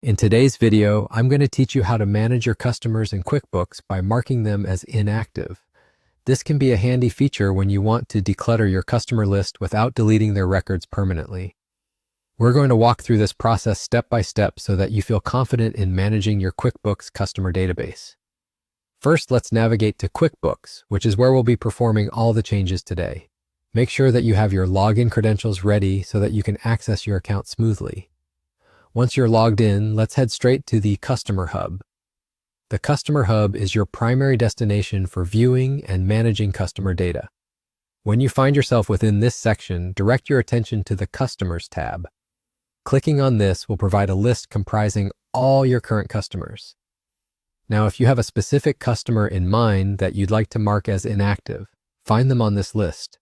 In today's video, I'm going to teach you how to manage your customers in QuickBooks by marking them as inactive. This can be a handy feature when you want to declutter your customer list without deleting their records permanently. We're going to walk through this process step by step so that you feel confident in managing your QuickBooks customer database. First, let's navigate to QuickBooks, which is where we'll be performing all the changes today. Make sure that you have your login credentials ready so that you can access your account smoothly. Once you're logged in, let's head straight to the Customer Hub. The Customer Hub is your primary destination for viewing and managing customer data. When you find yourself within this section, direct your attention to the Customers tab. Clicking on this will provide a list comprising all your current customers. Now, if you have a specific customer in mind that you'd like to mark as inactive, find them on this list.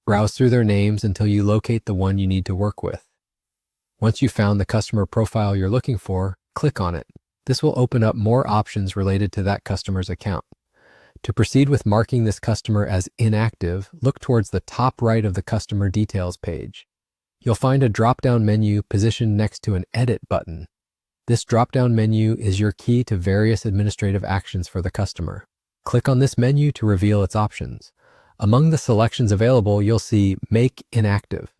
Browse through their names until you locate the one you need to work with. Once you've found the customer profile you're looking for, click on it. This will open up more options related to that customer's account. To proceed with marking this customer as inactive, look towards the top right of the Customer Details page. You'll find a drop-down menu positioned next to an Edit button. This drop-down menu is your key to various administrative actions for the customer. Click on this menu to reveal its options. Among the selections available, you'll see Make Inactive.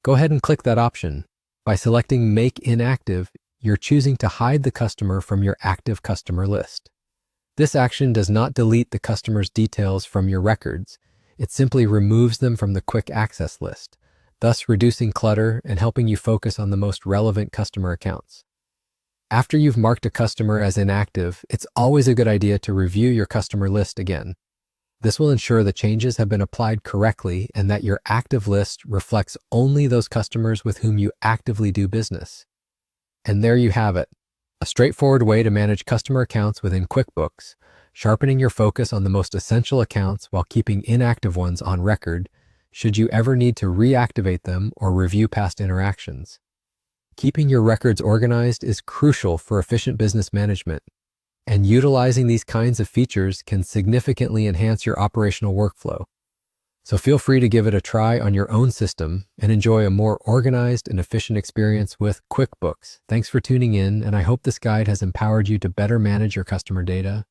Go ahead and click that option. By selecting Make Inactive, you're choosing to hide the customer from your active customer list. This action does not delete the customer's details from your records. It simply removes them from the quick access list, thus reducing clutter and helping you focus on the most relevant customer accounts. After you've marked a customer as inactive, it's always a good idea to review your customer list again. This will ensure the changes have been applied correctly and that your active list reflects only those customers with whom you actively do business. And there you have it, a straightforward way to manage customer accounts within QuickBooks, sharpening your focus on the most essential accounts while keeping inactive ones on record, should you ever need to reactivate them or review past interactions. Keeping your records organized is crucial for efficient business management, and utilizing these kinds of features can significantly enhance your operational workflow. So feel free to give it a try on your own system and enjoy a more organized and efficient experience with QuickBooks. Thanks for tuning in, and I hope this guide has empowered you to better manage your customer data